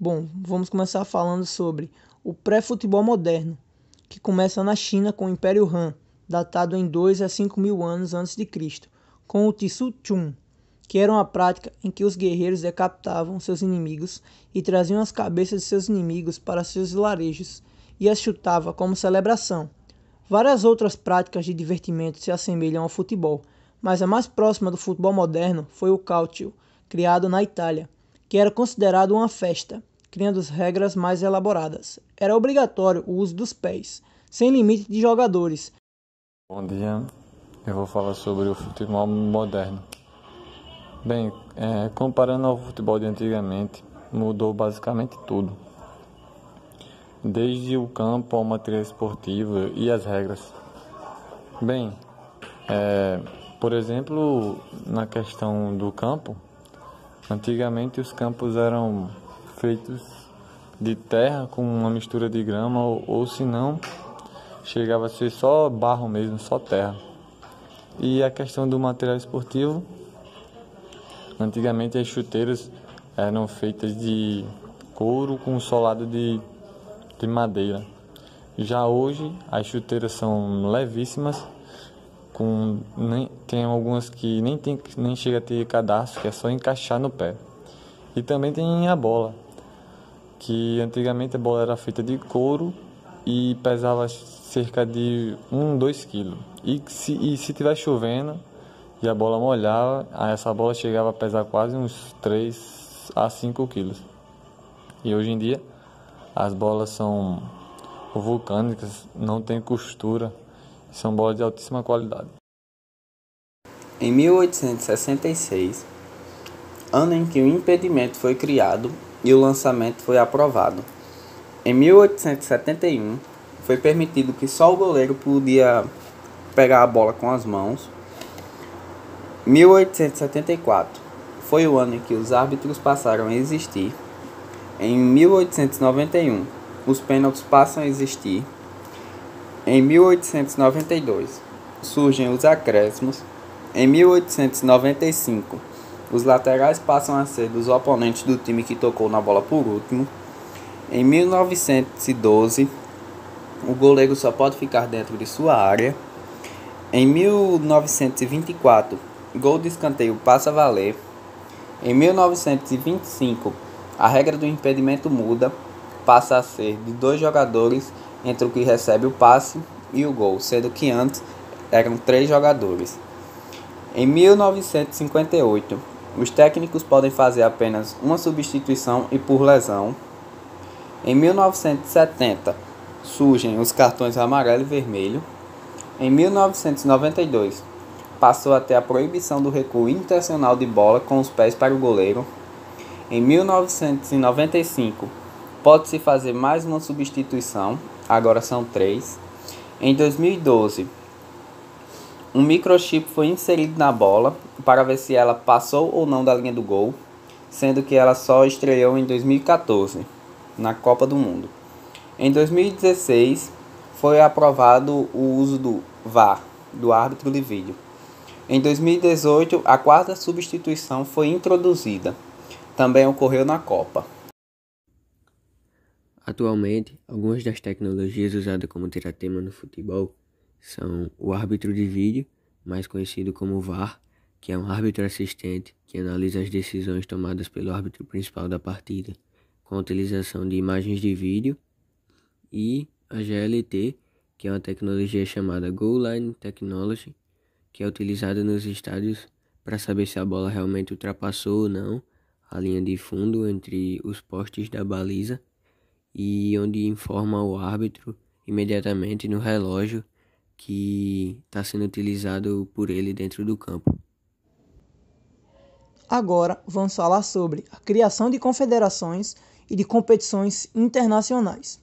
Bom, vamos começar falando sobre o pré-futebol moderno, que começa na China com o Império Han, datado em 2 a 5 mil anos antes de Cristo, com o Tsu Chun, que era uma prática em que os guerreiros decapitavam seus inimigos e traziam as cabeças de seus inimigos para seus vilarejos e as chutava como celebração. Várias outras práticas de divertimento se assemelham ao futebol, mas a mais próxima do futebol moderno foi o Calcio, criado na Itália, que era considerado uma festa, criando regras mais elaboradas. Era obrigatório o uso dos pés, sem limite de jogadores. Bom dia, eu vou falar sobre o futebol moderno. Bem, comparando ao futebol de antigamente, mudou basicamente tudo. Desde o campo ao material esportivo e as regras. Bem, por exemplo, na questão do campo, antigamente os campos eram feitos de terra com uma mistura de grama ou se não, chegava a ser só barro mesmo, só terra. E a questão do material esportivo, antigamente as chuteiras eram feitas de couro com solado de madeira. Já hoje as chuteiras são levíssimas, tem algumas que nem chega a ter cadarço, que é só encaixar no pé. E também tem a bola, que antigamente a bola era feita de couro e pesava cerca de 2 quilos. E se tiver chovendo e a bola molhava, essa bola chegava a pesar quase uns 3 a 5 quilos. E hoje em dia as bolas são vulcânicas, não tem costura, são bolas de altíssima qualidade. Em 1866, ano em que o impedimento foi criado e o lançamento foi aprovado. Em 1871, foi permitido que só o goleiro podia pegar a bola com as mãos. 1874 foi o ano em que os árbitros passaram a existir. Em 1891, os pênaltis passam a existir. Em 1892, surgem os acréscimos. Em 1895, os laterais passam a ser dos oponentes do time que tocou na bola por último. Em 1912, o goleiro só pode ficar dentro de sua área. Em 1924, gol de escanteio passa a valer. Em 1925, a regra do impedimento muda, passa a ser de 2 jogadores entre o que recebe o passe e o gol, sendo que antes eram 3 jogadores. Em 1958, os técnicos podem fazer apenas uma substituição e por lesão. Em 1970, surgem os cartões amarelo e vermelho. Em 1992, passou a ter a proibição do recuo intencional de bola com os pés para o goleiro. Em 1995, pode-se fazer mais uma substituição, agora são 3. Em 2012, um microchip foi inserido na bola para ver se ela passou ou não da linha do gol, sendo que ela só estreou em 2014, na Copa do Mundo. Em 2016, foi aprovado o uso do VAR, do árbitro de vídeo. Em 2018, a 4ª substituição foi introduzida. Também ocorreu na Copa. Atualmente, algumas das tecnologias usadas como tiratema no futebol são o árbitro de vídeo, mais conhecido como VAR, que é um árbitro assistente que analisa as decisões tomadas pelo árbitro principal da partida, com a utilização de imagens de vídeo, e a GLT, que é uma tecnologia chamada Goal Line Technology, que é utilizada nos estádios para saber se a bola realmente ultrapassou ou não a linha de fundo entre os postes da baliza, e onde informa o árbitro imediatamente no relógio que está sendo utilizado por ele dentro do campo. Agora vamos falar sobre a criação de confederações e de competições internacionais.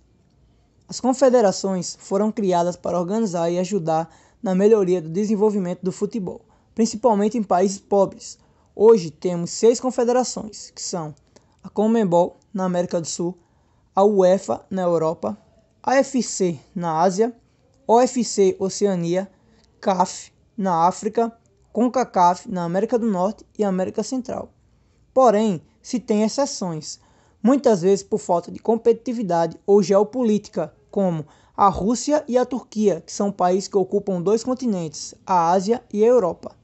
As confederações foram criadas para organizar e ajudar na melhoria do desenvolvimento do futebol, principalmente em países pobres. Hoje temos 6 confederações, que são a Conmebol na América do Sul, a UEFA na Europa, a AFC na Ásia, OFC Oceania, CAF na África, CONCACAF na América do Norte e América Central. Porém, se tem exceções. muitas vezes por falta de competitividade ou geopolítica, como a Rússia e a Turquia, que são países que ocupam 2 continentes, a Ásia e a Europa.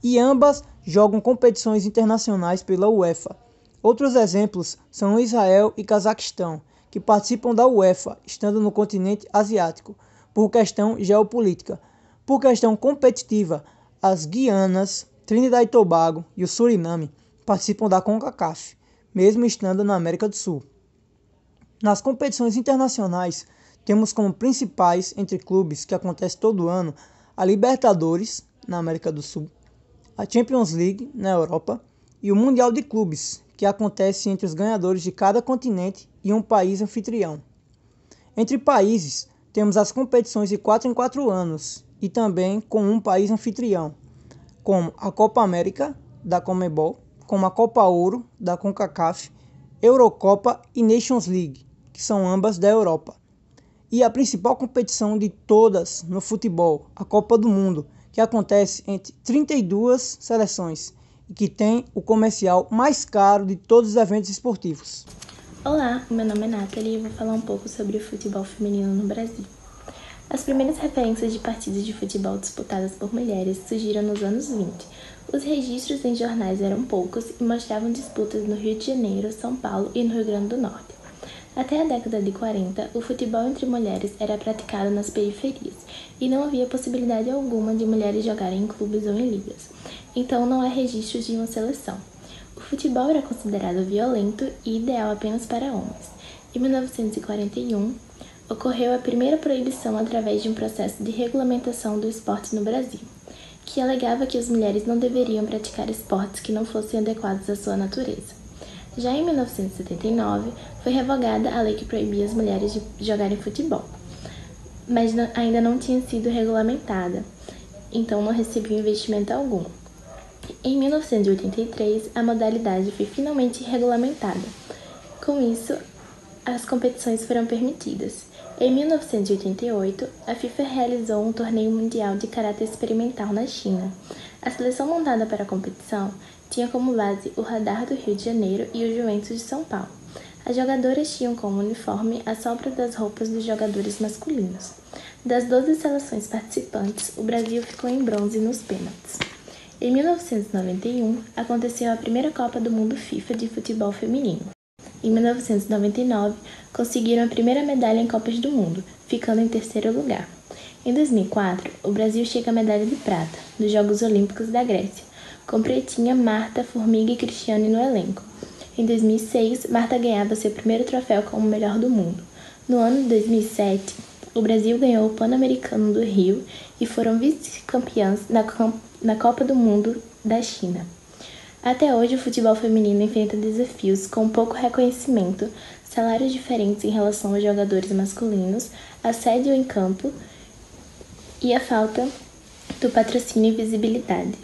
E ambas jogam competições internacionais pela UEFA. Outros exemplos são Israel e Cazaquistão, que participam da UEFA, estando no continente asiático, por questão geopolítica. Por questão competitiva, as Guianas, Trinidad e Tobago e o Suriname participam da CONCACAF, mesmo estando na América do Sul. Nas competições internacionais, temos como principais entre clubes que acontece todo ano a Libertadores, na América do Sul, a Champions League, na Europa, e o Mundial de Clubes, que acontece entre os ganhadores de cada continente e um país anfitrião. Entre países, temos as competições de 4 em 4 anos e também com um país anfitrião, como a Copa América, da Conmebol, como a Copa Ouro, da CONCACAF, Eurocopa e Nations League, que são ambas da Europa. E a principal competição de todas no futebol, a Copa do Mundo, que acontece entre 32 seleções e que tem o comercial mais caro de todos os eventos esportivos. Olá, meu nome é Nathalie e eu vou falar um pouco sobre o futebol feminino no Brasil. As primeiras referências de partidas de futebol disputadas por mulheres surgiram nos anos 20. Os registros em jornais eram poucos e mostravam disputas no Rio de Janeiro, São Paulo e no Rio Grande do Norte. Até a década de 40, o futebol entre mulheres era praticado nas periferias e não havia possibilidade alguma de mulheres jogarem em clubes ou em ligas, então não há registros de uma seleção. O futebol era considerado violento e ideal apenas para homens. Em 1941, ocorreu a primeira proibição através de um processo de regulamentação do esporte no Brasil, que alegava que as mulheres não deveriam praticar esportes que não fossem adequados à sua natureza. Já em 1979, foi revogada a lei que proibia as mulheres de jogarem futebol, mas ainda não tinha sido regulamentada, então não recebia investimento algum. Em 1983, a modalidade foi finalmente regulamentada. Com isso, as competições foram permitidas. Em 1988, a FIFA realizou um torneio mundial de caráter experimental na China. A seleção montada para a competição tinha como base o Radar do Rio de Janeiro e o Juventus de São Paulo. As jogadoras tinham como uniforme a sombra das roupas dos jogadores masculinos. Das 12 seleções participantes, o Brasil ficou em bronze nos pênaltis. Em 1991, aconteceu a primeira Copa do Mundo FIFA de futebol feminino. Em 1999, conseguiram a primeira medalha em Copas do Mundo, ficando em terceiro lugar. Em 2004, o Brasil chega à medalha de prata, nos Jogos Olímpicos da Grécia, com Pretinha, Marta, Formiga e Cristiane no elenco. Em 2006, Marta ganhava seu primeiro troféu como melhor do mundo. No ano de 2007, o Brasil ganhou o Pan-Americano do Rio e foram vice-campeãs na Copa do Mundo da China. Até hoje, o futebol feminino enfrenta desafios com pouco reconhecimento, salários diferentes em relação aos jogadores masculinos, assédio em campo e a falta do patrocínio e visibilidade.